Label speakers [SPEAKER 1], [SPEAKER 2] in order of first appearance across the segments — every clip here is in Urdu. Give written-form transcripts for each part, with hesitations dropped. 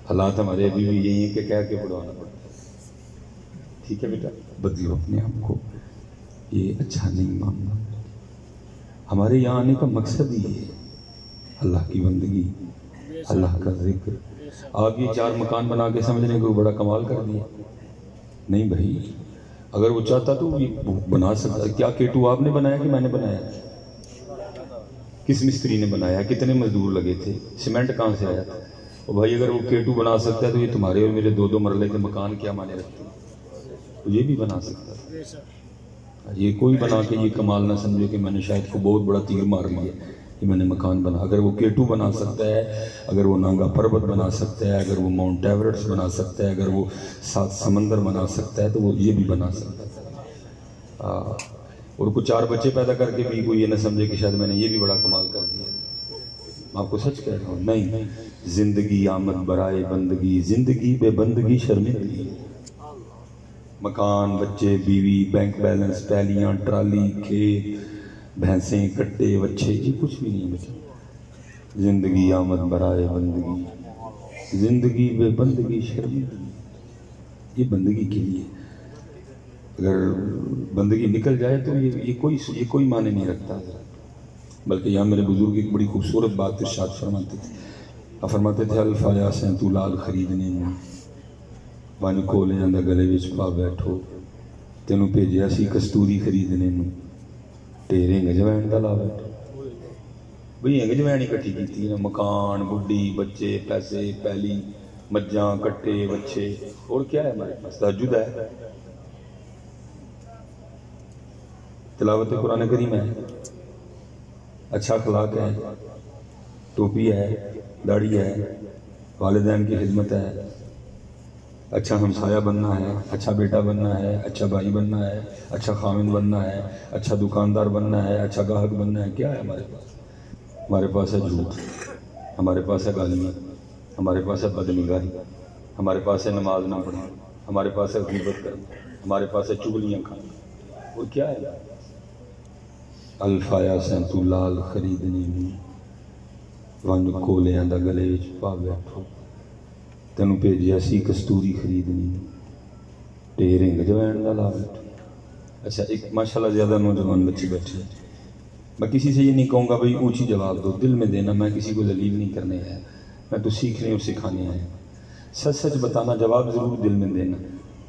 [SPEAKER 1] حالات ہمارے ابھی بھی یہی ہیں کہ کہہ کے پڑھوانا پڑتا ہے. ٹھیک ہے بیٹا، بدلو اپنے آپ کو، یہ اچھا نہیں ماننا. ہمارے یہاں آنے کا مقصد ہی ہے اللہ کی بندگی، اللہ کا ذکر. آپ یہ 4 مکان بنا کے سمجھنے کو بڑا کمال کر دیا. نہیں بھائی، اگر وہ چاہتا تو یہ بنا سکتا. کیا K2 آپ نے بنایا کہ میں نے بنایا؟ کس مستری نے بنایا؟ کتنے مزدور لگے تھے؟ سیمنٹ کہاں سے آیا تھا؟ اور بھائی اگر وہ K2 بنا سکتا ہے تو یہ تمہارے اور میرے 2 مرلے کے مکان کیا مانے رکھتے ہیں؟ تو یہ بھی بنا سکتا ہے. یہ کوئی بنا کے یہ کمال نہ سمجھے کہ میں نے شاید کو بہت بڑا تیر مار لیا کہ میں نے مکان بنا. اگر وہ K2 بنا سکتا ہے، اگر وہ نانگا پربت بنا سکتا ہے، اگر وہ ماؤنٹ ایوریسٹ بنا سکتا ہے، اگر وہ 7 سمندر بنا سکتا ہے، تو وہ یہ بھی بنا سکتا ہے. اور کوئی 4 بچے پیدا کر کے بھی کوئی یہ نہ سمجھے کہ شاید میں نے یہ بھی بڑا کمال کر دیا. میں آپ کو سچ کہہ رہا ہوں، نہیں. زندگی آمد برائے بندگی، زندگی بے بندگی شرمندگی. مکان، بچے، بیوی، بینک بیلنس، پیلیاں، ٹرالی، کھیت، بھینسیں، کٹے، وچھے، یہ کچھ بھی نہیں بچا. زندگی آمد برائے بندگی، زندگی بے بندگی شرمندگی. یہ بندگی کے لیے. اگر بندگی نکل جائے تو یہ کوئی معنی نہیں رکھتا. بلکہ یہاں میرے بزرگ ایک بڑی خوبصورت بات ارشاد فرماتے تھے. فرماتے تھے الفایا سیں تو لال خریدنے میں ون کولے اندر گلے وچ پا بیٹھو، تینوں بھیجیا سی کستوری خریدنے میں، تیرے گجوین دا لا بیٹھو. بھئی گجوین اکٹھی کیتی ہے، مکان، بڈی، بچے، پیسے، پیلی، مجھاں، کٹے، بچے، اور کیا ہے ہمارے پاس؟ تہجد ہے، تلاوت قرآن کریم ہے، اچھا اخلاق ہے، ٹوپی ہے، داڑھی ہے، والدین کی خدمت ہے، اچھا ہمسایہ بننا ہے، اچھا بیٹا بننا ہے، اچھا بھائی بننا ہے، اچھا خامن بننا ہے، اچھا دکاندار بننا ہے، اچھا گاہک بننا ہے. کیا ہے ہمارے پاس؟ ہمارے پاس ہے جھوٹ، ہمارے پاس ہے گالیاں، ہمارے پاس ہے بدنگاہی، ہمارے پاس ہے نماز نہ پڑھنا، ہمارے پاس ہے غیبت کرنا، ہمارے پاس ہے چغلیاں کھانا. اور کیا ہے؟ الفایا سیں تو لال خریدنے میں ون کھولیاں دا گلے وچ پا بیٹھو، تینوں بھیجیا سی کستوری خریدنی، ٹیرے گجوین دا لا بیٹھو. اچھا، ایک ماشاءاللہ زیادہ نوجوان بچے بیٹھے. میں کسی سے یہ نہیں کہوں گا بھئی اونچی جواب دو، دل میں دینا. میں کسی کو ذلیل نہیں کرنے آیا، میں تو سیکھنے اور سکھانے آیا. سچ سچ بتانا، جواب ضرور دل میں دینا.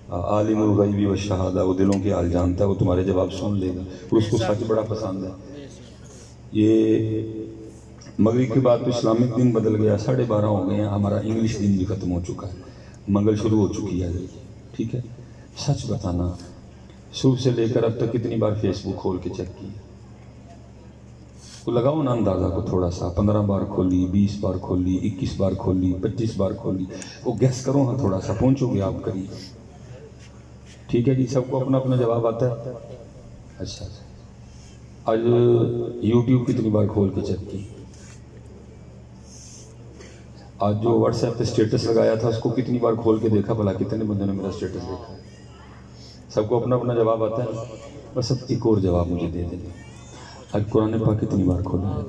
[SPEAKER 1] عالم الغیبی والشہادہ، وہ دلوں کے حال جانتا ہے، وہ تمہارے جواب سن لے گا، اور اس کو سچ بڑا پسند ہے. یہ مغرب کے بعد تو اسلامک دن بدل گیا، 12:30 ہو گئے ہیں، ہمارا انگلش دن بھی ختم ہو چکا ہے، منگل شروع ہو چکی ہے. ٹھیک ہے، سچ بتانا، صبح سے لے کر اب تک کتنی بار فیس بک کھول کے چیک کی؟ کو لگاؤ نا اندازہ کو تھوڑا سا. 15 بار کھولی، 20 بار کھولی، 21 بار کھولی، 25 بار کھولی. وہ گیس کرو ہاں، تھوڑا سا پہنچو گے آپ قریب. ٹھیک ہے جی، سب کو اپنا اپنا جواب آتا ہے. اچھا، آج یوٹیوب کتنی بار کھول کے چیک کی؟ آج جو واٹس ایپ پہ اسٹیٹس لگایا تھا اس کو کتنی بار کھول کے دیکھا بھلا کتنے بندوں نے میرا اسٹیٹس دیکھا؟ سب کو اپنا اپنا جواب آتا ہے. بس اب ایک اور جواب مجھے دے دیں، آج قرآن پاک کتنی بار کھولا ہے؟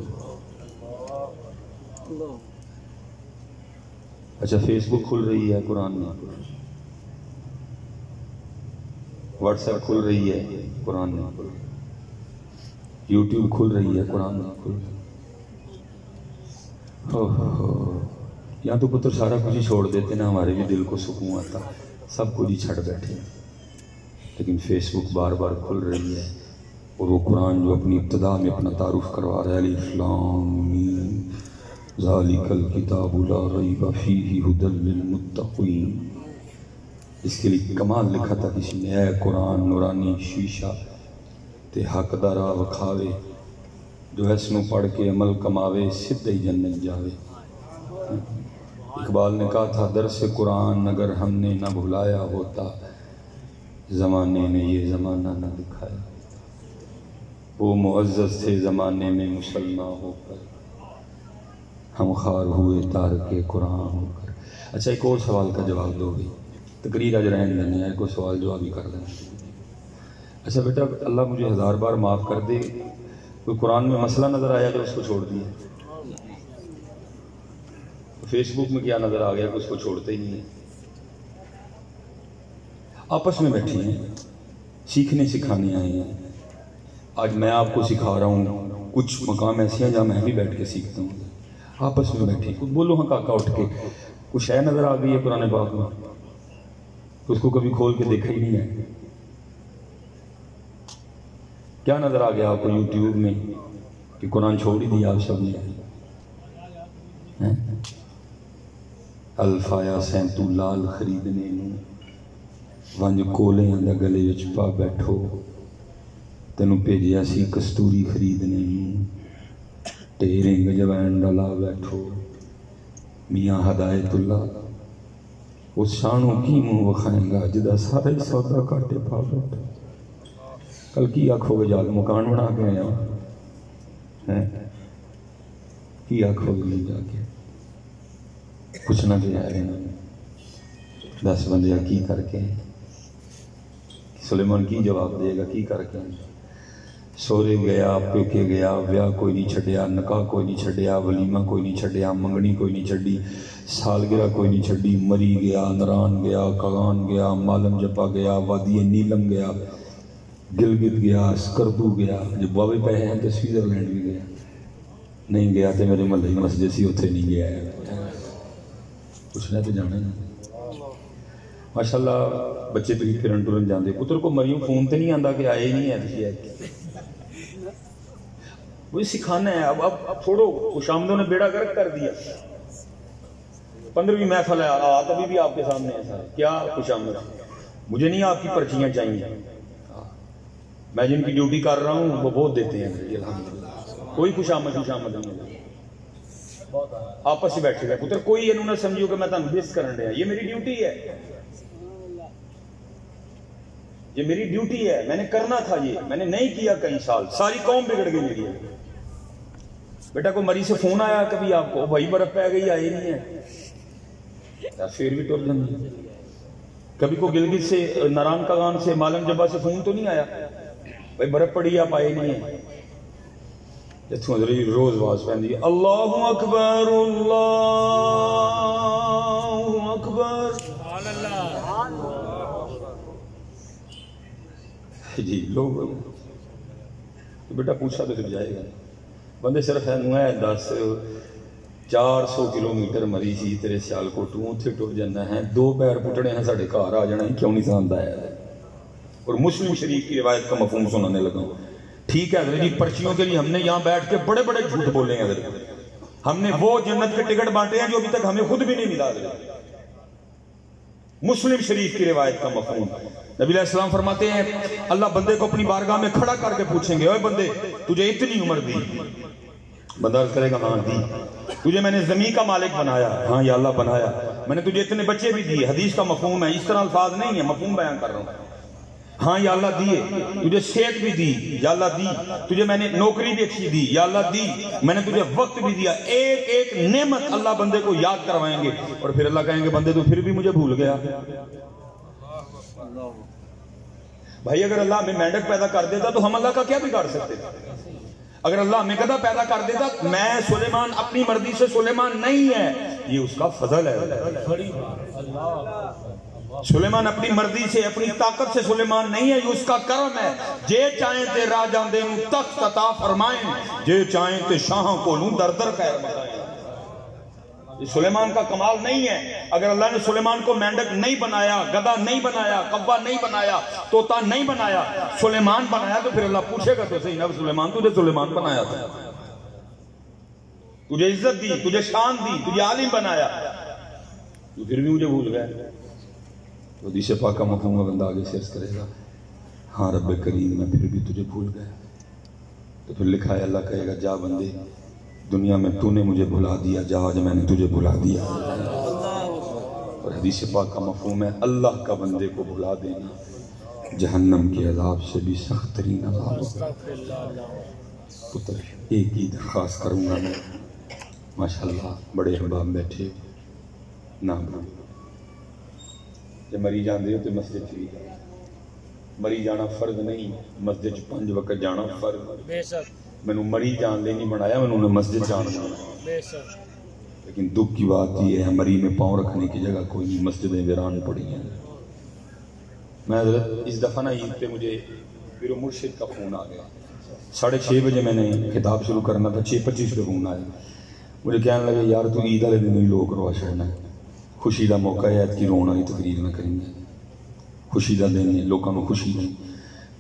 [SPEAKER 1] اچھا، فیس بک کھل رہی ہے قرآن میں، واٹس ایپ کھل رہی ہے قرآن میں، یوٹیوب کھل رہی ہے قرآن میں. یا تو پتر سارا کچھ ہی چھوڑ دیتے نا، ہمارے بھی دل کو سکون آتا، سب کچھ ہی چھڑ بیٹھے. لیکن فیس بک بار بار کھل رہی ہے، اور وہ قرآن جو اپنی ابتدا میں اپنا تعارف کروا رہا ہے، الف لام میم ذالک الکتاب لا ریب فیہ ھدی للمتقین. اس کے لیے کمال لکھا تھا کسی نے، اے قرآن نورانی شیشہ تے حق دا راہ وکھاوے، جو اس نو پڑھ کے عمل کماوے سدھے جنت جاوے. اقبال نے کہا تھا، درس قرآن اگر ہم نے نہ بھلایا ہوتا، زمانے نے یہ زمانہ نہ دکھایا. وہ معزز تھے زمانے میں مسلمان ہو کر، ہم خوار ہوئے تارک قرآن ہو کر. اچھا، ایک اور سوال کا جواب دو گے، تقریر آج رہن دینے ہیں، کوئی سوال جواب ہی کر دیں. اچھا بیٹا، اللہ مجھے 1000 بار معاف کر دے، کوئی قرآن میں مسئلہ نظر آیا جو اس کو چھوڑ دیا؟ فیس بک میں کیا نظر آ گیا کہ اس کو چھوڑتے ہی نہیں ہیں. آپس میں بیٹھے ہیں, سیکھنے سکھانے آئے ہیں. آج میں آپ کو سکھا رہا ہوں, کچھ مقام ایسے ہیں جہاں میں بھی بیٹھ کے سیکھتا ہوں. آپس میں بیٹھے کچھ بولو ہاں کاکا اٹھ کے, کچھ ہے نظر آ گئی ہے قرآن پاک میں, اس کو کبھی کھول کے دیکھا ہی نہیں ہے. کیا نظر آ گیا آپ کو یوٹیوب میں کہ قرآن چھوڑ ہی دیا آپ سب نے؟ الفایا سینتو لال خریدنے نوں ونج کولیاں دا گلے وچ پا بیٹھو, تینوں بھیجیا سی کستوری خریدنے نوں ٹیرنگ جوین ڈالا بیٹھو. میاں ہدایت اللہ اس شانوں کی منہ وکھائیں گا جدا سارا ہی سودا کاٹے پا بیٹھو. کل کی آنکھوں گے جا کے مکان بنا کے آیا کی آنکھوں گے جا کے کچھ نہ دے آئے ہیں. 10 بندے کی کر کے سلیمان کی جواب دے گا کی کر کے سورے گیا پیکے گیا ویاہ کوئی نہیں چھڈیا نکاح کوئی نہیں چھڈیا ولیمہ کوئی نہیں چھڈیا منگنی کوئی نہیں چھڈی سالگرہ کوئی نہیں چھڈی مری گیا نران گیا کغان گیا مالم جپا گیا وادی نیلم گیا گلگت گیا اسکردو گیا جب بابے پہے ہیں تو سوئٹزرلینڈ بھی گیا نہیں گیا تو میرے محلے مسجد سی اتنے نہیں گیا ہے کچھ نہ تو جانا ہے. ماشاءاللہ بچے تو پھرن ٹرن جاندے پتر کو مریوں فون تے نہیں آندا کہ آئے ہی نہیں ہے وہی سکھانا ہے. اب چھوڑو خوش آمدوں نے بیڑا گرک کر دیا. 15ویں محفل ہے آت ابھی بھی آپ کے سامنے ہے سارے. کیا خوش آمد؟ مجھے نہیں آپ کی پرچیاں چاہیے, میں جن کی ڈیوٹی کر رہا ہوں وہ بہت دیتے ہیں الحمدللہ. کوئی خوش آمد نہیں, آپس ہی بیٹھے گئے پتر کوئی انہوں نے سمجھو کہ میں تمہیں بیس کرن رہا. یہ میری ڈیوٹی ہے, یہ میری ڈیوٹی ہے, میں نے کرنا تھا. یہ میں نے نہیں کیا کئی سال, ساری قوم بگڑ گئی میری. بیٹا کو مری سے فون آیا کبھی آپ کو بھائی برف پہ گئی آئے نہیں ہے پھر بھی ٹر جاندی. کبھی کو گلگت سے ناران کغان سے مالم جبا سے فون تو نہیں آیا بھائی برف پڑی آپ آئے نہیں ہیں. روز واز پہنی اللہ اکبر اللہ اکبر جی لوگ بیٹا پوچھا تو پھر جائے گا. بندے صرف ہے 400 کلومیٹر مری سی تیرے سیالکوٹ اتنے ٹر جانا ہے 2 پیر پٹنے ہیں ساڑھے گھر آ جانا ہے کیوں نہیں سمجھتا ہے. اور مسلم شریف کی روایت کا مفہوم سنانے لگا. ٹھیک ہے حضرت جی پرچیوں کے لیے ہم نے یہاں بیٹھ کے بڑے بڑے جھوٹ بولے ہیں حضرت. ہم نے وہ جنت کے ٹکٹ بانٹے ہیں جو ابھی تک ہمیں خود بھی نہیں ملا. مسلم شریف کی روایت کا مفہوم نبی علیہ السلام فرماتے ہیں اللہ بندے کو اپنی بارگاہ میں کھڑا کر کے پوچھیں گے اوے بندے تجھے اتنی عمر دی؟ بندہ عرض کرے گا ہاں دی. تجھے میں نے زمین کا مالک بنایا؟ ہاں یا اللہ بنایا. میں نے تجھے اتنے بچے بھی دیے, حدیث کا مفہوم ہے, اس طرح الفاظ نہیں ہے, مفہوم بیان کر رہا ہوں. ہاں یا اللہ دیے. تجھے صحت بھی دی یا اللہ دی. تجھے میں نے نوکری بھی اچھی دی یا اللہ دی. میں نے تجھے وقت بھی دیا. ایک ایک نعمت اللہ بندے کو یاد کروائیں گے اور پھر اللہ کہیں گے بندے تو پھر بھی مجھے بھول گیا. بھائی اگر اللہ ہمیں مینڈک پیدا کر دیتا تو ہم اللہ کا کیا بگاڑ سکتے تھے؟ اگر اللہ ہمیں گدھا پیدا کر دیتا, میں سلیمان اپنی مرضی سے سلیمان نہیں ہے, یہ اس کا فضل ہے. سلیمان اپنی مرضی سے اپنی طاقت سے سلیمان نہیں ہے, یہ اس کا کرم ہے. جے چاہیں تے راجاں دے نوں تخت عطا فرمائیں, جے چاہیں تے شاہاں کو نوں در در خیر بتائیں. یہ سلیمان کا کمال نہیں ہے. اگر اللہ نے سلیمان کو مینڈک نہیں بنایا, گدھا نہیں بنایا, کوا نہیں بنایا, طوطا نہیں بنایا, سلیمان بنایا تو پھر اللہ پوچھے گا تو صحیح نا سلیمان تجھے سلیمان بنایا تھا, تجھے عزت دی, تجھے شان دی, تجھے عالم بنایا, تو پھر بھی مجھے بھول گئے. حدیث پاک کا مفہوم بندہ آگے سے عرض کرے گا ہاں رب کریم میں پھر بھی تجھے بھول گیا. تو پھر لکھا ہے اللہ کہے گا جا بندے دنیا میں تو نے مجھے بھلا دیا, جا آج میں نے تجھے بھلا دیا. اور حدیث پاک کا مفہوم ہے اللہ کا بندے کو بھلا دینا جہنم کے عذاب سے بھی سخت ترین عذاب. پتر ایک ہی درخواست کروں گا میں, ماشاءاللہ بڑے احباب بیٹھے نہ بھول. جب مری جاندے ہو تو مسجد چلی, مری جانا فرض نہیں, مسجد 5 وقت جانا فرض. بے شک میں نے مری جان لے نہیں بنایا, میں نے مسجد جان بنایا. بے شک لیکن دکھ کی بات یہ ہے مری میں پاؤں رکھنے کی جگہ کوئی نہیں، مسجدیں ویران پڑی ہیں۔ میں حضرت اس دفعہ نا عید پہ مجھے پیر و مرشد کا فون آ گیا، 6:30 بجے میں نے کتاب شروع کرنا تھا، 6:25 پہ فون آیا، مجھے کہنے لگے یار تو عید والے دن ہی لوگ کروا چھوڑنا ہے، خوشی کا موقع ہے، عید کی رون والی تقریر نہ کریں گے، خوشی کا دن ہے، لوگوں کو خوشی نہیں۔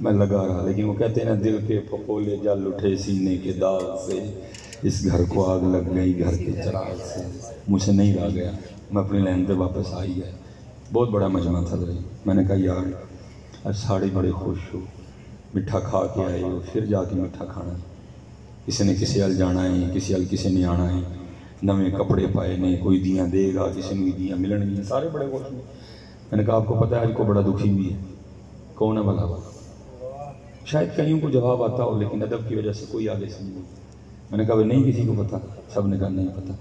[SPEAKER 1] میں لگا رہا، لیکن وہ کہتے ہیں نا دل کے پھپھولے جل اٹھے سینے کے داغ سے، اس گھر کو آگ لگ گئی گھر کے چراغ سے، مجھ سے نہیں رہ گیا، میں اپنے لین پہ واپس آ گیا۔ بہت بڑا مجمع تھا بھائی، میں نے کہا یار آج ساڑے بڑے خوش ہو، میٹھا کھا کے آئے ہو، پھر جا کے میٹھا کھانا ہے، کسی نے کسی حل جانا ہے، کسی حل کسی نے آنا ہے، نویں کپڑے پائے نہیں، کوئی دیاں دے گا، کسی نے دیاں ملن گی، سارے بڑے خوش ہیں۔ میں نے کہا آپ کو پتہ ہے آج کو بڑا دکھی بھی ہے، کون ہے بھلا؟ شاید کئیوں کو جواب آتا ہو لیکن ادب کی وجہ سے کوئی آگے سمجھے۔ میں نے کہا نہیں کسی کو پتا، سب نے کہا نہیں پتا۔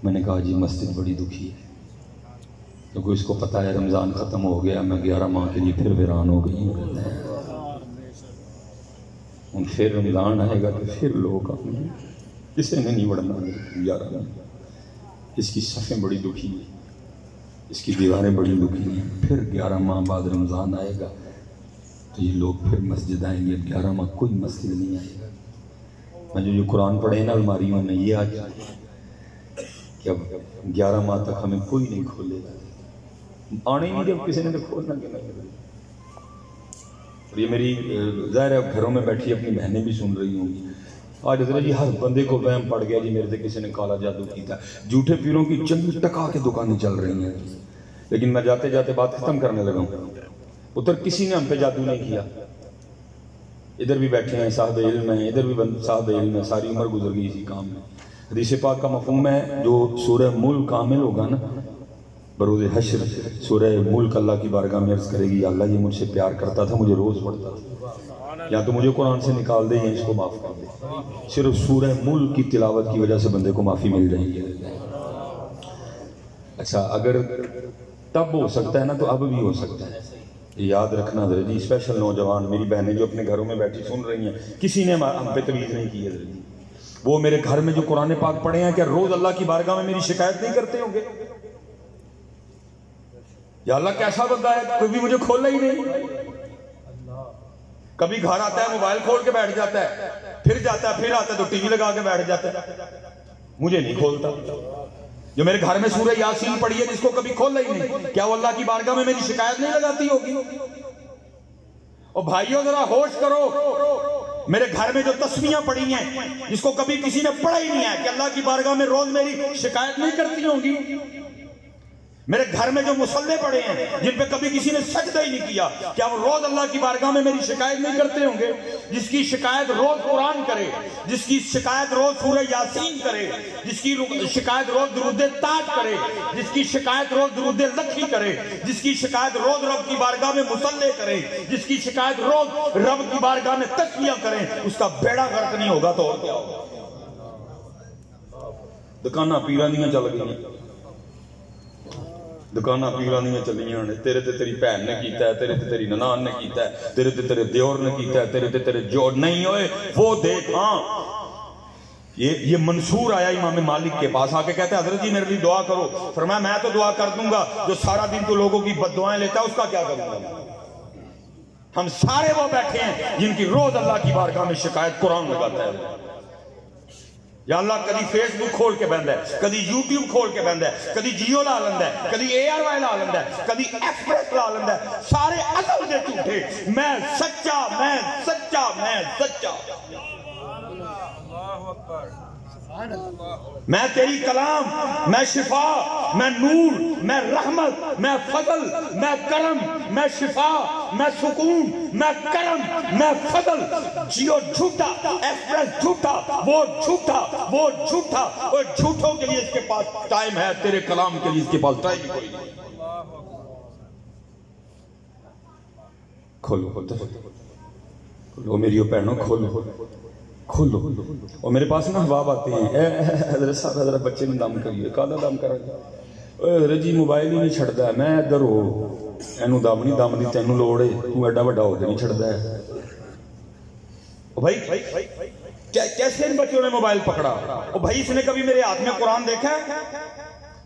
[SPEAKER 1] میں نے کہا جی مسجد بڑی دکھی ہے، کیونکہ اس کو پتا ہے رمضان ختم ہو گیا، میں 11 ماہ کے لیے پھر ویران ہو گئی ہوں، پھر رمضان آئے گا تو پھر لوگ آئیں گے، کسی نے نہیں بڑھنا 11 ماہ، اس کی صفیں بڑی دکھی ہیں، اس کی دیواریں بڑی دکھی ہیں، پھر 11 ماہ بعد رمضان آئے گا تو یہ لوگ پھر مسجد آئیں گے، 11 ماہ کوئی مسجد نہیں آئے گا۔ میں جو قرآن پڑھے نا الماریوں میں یہ آج کہ اب 11 ماہ تک ہمیں کوئی نہیں کھولے گا، آنے ہی نہیں جب کسی نے تو کھولنا کہ نہیں۔ اور یہ میری ظاہر ہے گھروں میں بیٹھی اپنی بہنیں بھی سن رہی ہوں گی، آج حضرت جی ہر بندے کو وہم پڑ گیا جی میرے سے کسی نے کالا جادو کیتا، جھوٹے پیروں کی چنگی ٹکا کے دکانیں چل رہی ہیں۔ لیکن میں جاتے جاتے بات ختم کرنے لگا ہوں، ادھر کسی نے ہم پہ جادو نہیں کیا، ادھر بھی بیٹھے ہیں صاحب علم ہیں، ادھر بھی صاحب علم ہیں، ساری عمر گزر گئی اسی کام میں۔ حدیث پاک کا مفہوم ہے جو سورہ ملک کامل ہوگا نا بروز حشر، سورہ ملک اللہ کی بارگاہ میں عرض کرے گی اللہ یہ مجھ سے پیار کرتا تھا، مجھے روز پڑھتا تھا، یا تو مجھے قرآن سے نکال دے یا اس کو معاف کر دے۔ صرف سورہ ملک کی تلاوت کی وجہ سے بندے کو معافی مل جائے گی۔ اچھا اگر تب ہو سکتا ہے نا تو اب بھی ہو سکتا ہے، یاد رکھنا حضرت جی، اسپیشل نوجوان میری بہنیں جو اپنے گھروں میں بیٹھی سن رہی ہیں، کسی نے ہم پہ تمیز نہیں کی حضرت جی، وہ میرے گھر میں جو قرآن پاک پڑھے ہیں کیا روز اللہ کی بارگاہ میں میری شکایت نہیں کرتے ہوں گے؟ یا اللہ کیسا بندہ ہے، کوئی بھی مجھے کھولنا ہی نہیں، کبھی گھر آتا ہے موبائل کھول کے بیٹھ جاتا ہے، پھر جاتا ہے پھر آتا ہے تو ٹی وی لگا کے بیٹھ جاتا ہے، مجھے نہیں کھولتا۔ جو میرے گھر میں سورہ یاسین پڑھی ہے جس کو کبھی کھولا ہی نہیں، کیا وہ اللہ کی بارگاہ میں میری شکایت نہیں لگاتی ہوگی؟ اور بھائیوں ذرا ہوش کرو، میرے گھر میں جو تسبیحاں پڑھی ہیں جس کو کبھی کسی نے پڑھا ہی نہیں ہے، کہ اللہ کی بارگاہ میں روز میری شکایت نہیں کرتی ہوں گی؟ میرے گھر میں جو مصلے پڑے ہیں جن پہ کبھی کسی نے سجدہ ہی نہیں کیا، کیا وہ روز اللہ کی بارگاہ میں میری شکایت نہیں کرتے ہوں گے؟ جس کی شکایت روز قرآن کرے، جس کی شکایت روز سورہ یاسین کرے، جس کی شکایت روز درود تاج کرے، جس کی شکایت روز درود لکھی کرے، جس کی شکایت روز رب کی بارگاہ میں مصلے کرے، جس کی شکایت روز رب کی بارگاہ میں تسبیح کریں، اس کا بیڑا غرق نہیں ہوگا تو اور کیا ہوگا؟ دکانہ پیرانیاں چل گئی ہیں، دکانہ پیرانیاں چلیاں نے، تیرے تے تیری بہن نے کیتا ہے، تیرے تے تیری ننان نے کیتا ہے، تیرے تے تیرے دیور نے کیتا ہے، تیرے تے تیرے جو نہیں ہوئے وہ دیکھ۔ ہاں یہ منصور آیا امام مالک کے پاس، آ کے کہتے ہیں حضرت جی میرے لیے دعا کرو۔ فرمایا میں تو دعا کر دوں گا، جو سارا دن تو لوگوں کی بد دعائیں لیتا ہے اس کا کیا کروں گا؟ ہم سارے وہ بیٹھے ہیں جن کی روز اللہ کی بارگاہ میں شکایت قرآن لگاتا ہے۔ یا اللہ کدی فیس بک کھول کے بند ہے، کدی یوٹیوب کھول کے بند ہے، کدی جیو لا لند ہے، کدی اے آر وائی لا لند ہے، کدی ایکسپریس لا لند ہے، سارے اصل دے جھوٹے، میں سچا میں سچا میں سچا، میں تیری کلام، میں شفا، میں نور، میں رحمت، میں فضل، میں کرم، میں شفا، میں سکون، میں کرم، میں فضل۔ جیو جھوٹا، ایکسپریس جھوٹا، وہ جھوٹا، وہ جھوٹا، اور جھوٹوں کے لیے اس کے پاس ٹائم ہے، تیرے کلام کے لیے اس کے پاس ٹائم کوئی نہیں۔ کھولو کھولو میری بہنوں، کھولو کھولو۔ اور میرے پاس نا احباب آتے ہیں، اے حضرت صاحب حضرت بچے میں دم کریے، کالا دم کرا گیا، اے حضرت جی موبائل ہی نہیں چھڑتا ہے، میں ادھر ہو اینو دم نہیں دم دی تینوں لوڑ ہے، تو ایڈا وڈا ہو کے نہیں چھڑتا ہے۔ بھائی کیسے ان بچوں نے موبائل پکڑا؟ اور بھائی اس نے کبھی میرے ہاتھ میں قرآن دیکھا ہے؟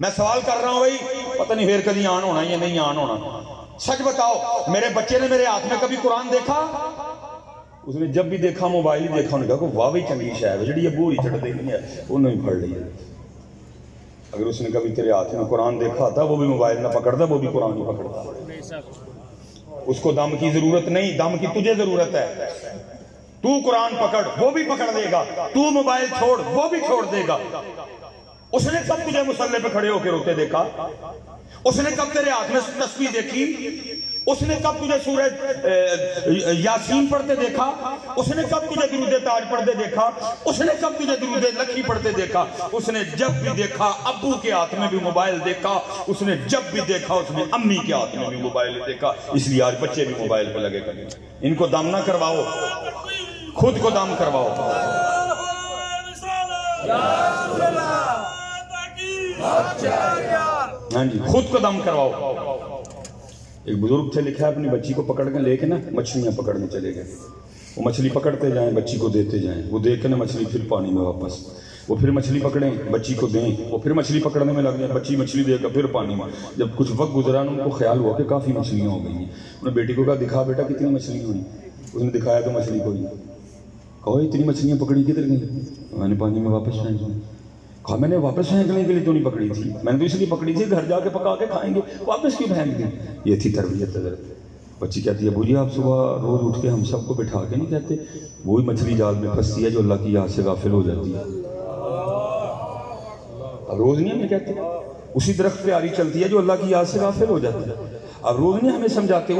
[SPEAKER 1] میں سوال کر رہا ہوں بھائی، پتہ نہیں پھر کبھی آن ہونا یا نہیں آن ہونا، سچ بتاؤ میرے بچے نے میرے ہاتھ میں کبھی قرآن دیکھا؟ اس نے جب بھی دیکھا موبائل ہی دیکھا، انہوں نے کہا کہ واہ بھی چنگی شاید ہے جڑی یہ بوری چڑھ دے نہیں ہے انہوں ہی پڑھ لی ہے۔ اگر اس نے کبھی تیرے ہاتھ میں قرآن دیکھا تھا، وہ بھی موبائل نہ پکڑتا، وہ بھی قرآن ہی پکڑتا۔ اس کو دم کی ضرورت نہیں، دم کی تجھے ضرورت ہے۔ تو قرآن پکڑ، وہ بھی پکڑ دے گا، تو موبائل چھوڑ، وہ بھی چھوڑ دے گا۔ اس نے کب تجھے مصلی پہ کھڑے ہو کے روتے دیکھا؟ اس نے کب تیرے ہاتھ میں تسبیح دیکھی؟ اس نے کب تجھے سورہ یاسین پڑھتے دیکھا؟ اس نے کب تجھے درود تاج پڑھتے دیکھا؟ اس نے کب تجھے درود لکھی پڑھتے دیکھا؟ اس نے جب بھی دیکھا ابو کے ہاتھ میں بھی موبائل دیکھا، اس نے جب بھی دیکھا اس نے امی کے ہاتھ میں بھی موبائل دیکھا۔ اس لیے آج بچے بھی موبائل پہ لگے کریں۔ ان کو دم نہ کرواؤ، خود کو دم کرواؤ۔ ہاں جی، خود کو دم کرواؤ۔ ایک بزرگ تھے، لکھا ہے اپنی بچی کو پکڑ کے لے کے نا مچھلیاں پکڑنے چلے گئے۔ وہ مچھلی پکڑتے جائیں، بچی کو دیتے جائیں، وہ دیکھ کے نا مچھلی پھر پانی میں واپس، وہ پھر مچھلی پکڑیں بچی کو دیں، وہ پھر مچھلی پکڑنے میں لگ جائیں، بچی مچھلی دے کر پھر پانی میں۔ جب کچھ وقت گزرا ان کو خیال ہوا کہ کافی مچھلیاں ہو گئی ہیں۔ انہوں نے بیٹی کو کہا دکھا بیٹا کتنی مچھلیاں ہوئی؟ اس نے دکھایا تو مچھلی کوئی نہیں۔ کہو اتنی مچھلیاں پکڑی کدھر گئی؟ میں نے پانی میں واپس پھینک دیں۔ کہا میں نے واپس پھینکنے کے لیے تو نہیں پکڑی تھی، میں نے تو اس لیے پکڑی تھی گھر جا کے پکا کے کھائیں گے، واپس کیوں پھینک دی؟ یہ تھی تربیت حضرت۔ بچی کہتی ہے ابو جی آپ صبح روز اٹھ کے ہم سب کو بٹھا کے نہیں کہتے وہی مچھلی جال میں پھنستی ہے جو اللہ کی یاد سے غافل ہو جاتی ہے؟ اب روز نہیں ہمیں کہتے اسی درخت پہ آری چلتی ہے جو اللہ کی یاد سے غافل ہو جاتی ہے؟ اب روز نہیں ہمیں سمجھاتے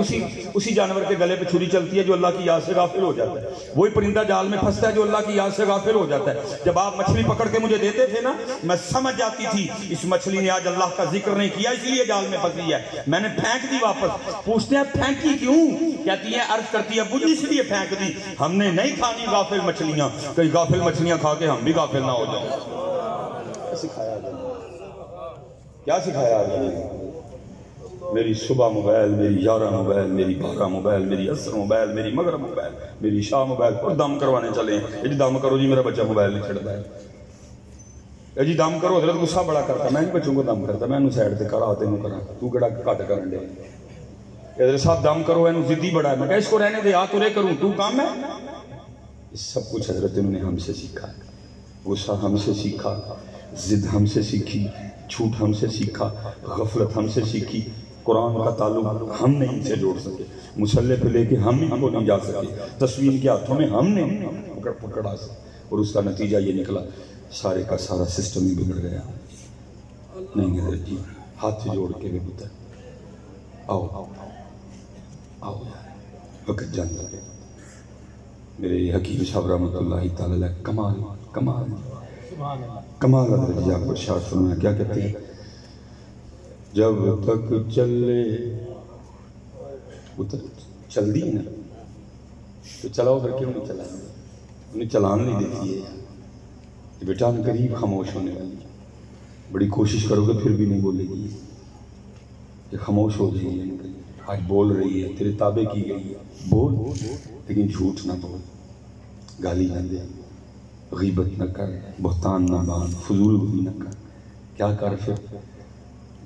[SPEAKER 1] اسی جانور کے گلے پہ چھری چلتی ہے جو اللہ کی یاد سے غافل ہو جاتا ہے؟ وہی پرندہ جال میں پھنستا ہے جو اللہ کی یاد سے غافل ہو جاتا ہے۔ جب آپ مچھلی پکڑ کے مجھے دیتے تھے نا، میں سمجھ جاتی تھی اس مچھلی نے آج اللہ کا ذکر نہیں کیا اس لیے جال میں پھنسی ہے، میں نے پھینک دی واپس۔ پوچھتے ہیں پھینکی کیوں؟ کہتی ہے عرض کرتی ہے ابو جی اس لیے پھینک دی، ہم نے نہیں کھانی غافل مچھلیاں، کئی غافل مچھلیاں کھا کے ہم بھی غافل نہ ہو جائیں۔ کیا سکھایا جائے؟ کیا سکھایا جائے؟ میری صبح موبائل، میری 11 موبائل، میری 12 موبائل، میری عصر موبائل، میری مغرب موبائل، میری شام موبائل، اور دم کروانے چلے ہیں۔ یہ جی دم کرو جی میرا بچہ موبائل نہیں چھڑتا ہے، یہ جی دم کرو۔ حضرت غصہ بڑا کرتا، میں نہیں بچوں کو دم کرتا، میں انہوں سائڈ تے کرا تینوں کرا، تو کڑا کٹ کرن دے۔ حضرت صاحب دم کرو انہوں ضدی بڑا ہے، میں کہا اس کو رہنے دے، آ تورے کروں تو کام ہے۔ یہ سب کچھ حضرت انہوں نے ہم سے سیکھا، غصہ ہم سے سیکھا، ضد ہم سے سیکھی، جھوٹ ہم سے سیکھا، غفلت ہم سے سیکھی۔ قرآن کا تعلق ہم نے ان سے جوڑ سکے، مصلی پہ لے کے ہم ان کو نہیں جا سکے، تصویر کے ہاتھوں میں ہم نے پکڑا سکے، اور اس کا نتیجہ یہ نکلا سارے کا سارا سسٹم ہی بگڑ گیا۔ نہیں حضرت جی ہاتھ جوڑ کے بھی پتر آؤ آؤ آؤ وقت جانتا ہے۔ میرے حکیم صاحب رحمۃ اللہ تعالی علیہ کمال کمال کمال حضرت جی آپ کو ارشاد فرمایا، کیا کہتے ہیں؟ جب تک چلے چل دی نا تو چلاؤ پھر کیوں نہیں چلائیں؟ انہیں چلان نہیں دیتی ہے یہ بیٹا ان قریب خاموش ہونے والی، بڑی کوشش کرو گے پھر بھی نہیں بولے گی، یہ خاموش ہو جائے گی۔ آج بول رہی ہے، تیرے تابع کی گئی ہے، بول لیکن جھوٹ نہ بول، گالی نہ دے، غیبت نہ کر، بہتان نہ باندھ، فضول گوئی نہ کر۔ کیا کر پھر؟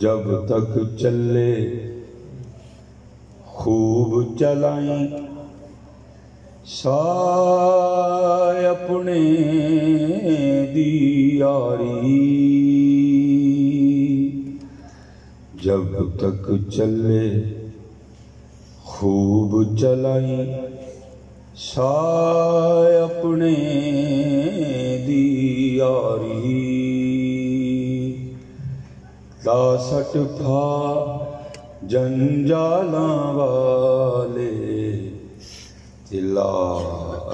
[SPEAKER 1] جب تک چلے خوب چلائیں سائے اپنے دیاری، جب تک چلے خوب چلائیں سائے اپنے دیاری، داسٹ پھا جنجالاں والے تلا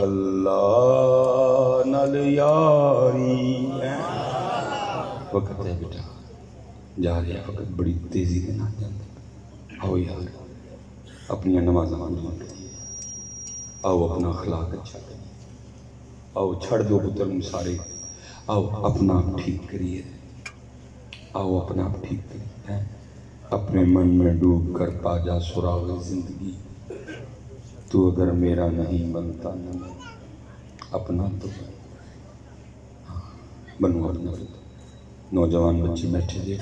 [SPEAKER 1] اللہ نل یاری۔ وقت ہے بیٹا جا رہا ہے، وقت بڑی تیزی کے نہ جاتا۔ آؤ یار اپنی نمازاں پڑھیں، آؤ اپنا اخلاق اچھا کریے، آؤ چھڑ دو پتر سارے، آؤ اپنا آپ ٹھیک کریے، آؤ اپنا آپ ٹھیک کریے، اپنے من میں ڈوب کر پا جا سراغ زندگی، تو اگر میرا نہیں بنتا نہ میں اپنا تو بنو اپنا نوجوان بچے بیٹھے جے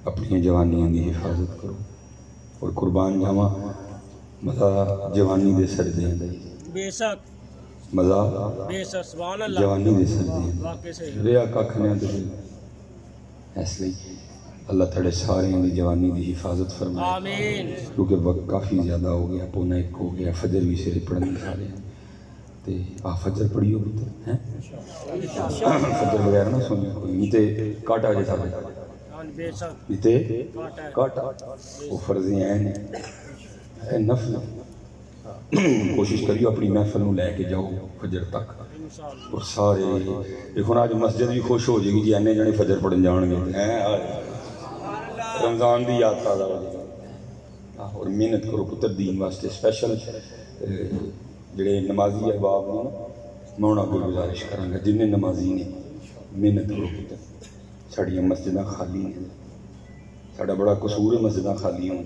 [SPEAKER 1] اپنی جوانیاں دی حفاظت کرو اور قربان جاواں مزہ جوانی دے سردیاں دے
[SPEAKER 2] بے شک
[SPEAKER 1] مزہ
[SPEAKER 2] بے شک سبحان اللہ
[SPEAKER 1] جوانی دے سردیاں
[SPEAKER 2] واقعی صحیح
[SPEAKER 1] ریا کھ نہیں دے اس لیے اللہ تعالی سارے دی جوانی دی حفاظت فرمائے
[SPEAKER 2] آمین
[SPEAKER 1] کیونکہ وقت کافی زیادہ ہو گیا پونا ایک ہو گیا فجر بھی سارے پڑھنے سارے تے آ فجر پڑھی ہو ہیں فجر بغیر نہ سونے کوئی نہیں تے کاٹا جے سارے
[SPEAKER 2] بے شک
[SPEAKER 1] تے کاٹا وہ فرضیں ہیں اے نفل کوشش کریو اپنی محفل نو لے کے جاؤ فجر تک اور سارے دیکھو آج مسجد بھی خوش ہو جائے گی جی اینے جانے فجر پڑھن جان گے رمضان دی یاد تازہ ہو جائے گی اور محنت کرو پتر دین واسطے اسپیشل جڑے نمازی احباب نے میں انہاں کو گزارش کراں گا جن نمازی نے محنت کرو پتر ساڑیاں مسجداں خالی ہیں ساڑا بڑا قصور ہے مسجداں خالی ہوں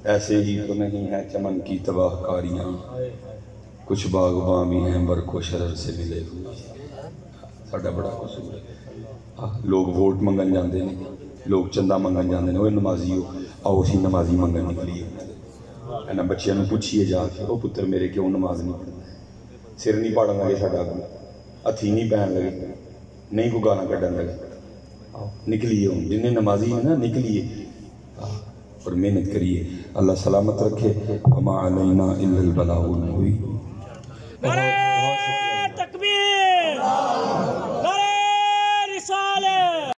[SPEAKER 1] ایسے ہی تو نہیں ہے چمن کی تباہ کاریاں کچھ باغباں بھی ہیں برق و شرر سے ملے ہوئے ساڑا بڑا قصور ہے لوگ ووٹ منگن جاندے ہیں لوگ چندہ منگن جاندے ہیں وہ نمازی ہو آؤ اسی نمازی منگن نکلی ہے نا بچیاں نو پوچھئے جا کے او پتر میرے کیوں نماز نہیں پڑھنا سر نہیں پاڑن لگے ساڑا کو ہتھی نہیں پہن لگے نہیں کو گانا کڈن لگے نکلیے ہوں جنہیں نمازی ہیں نا نکلیے اور محنت کریے اللہ سلامت رکھے وما علینا الا البلاغ المبین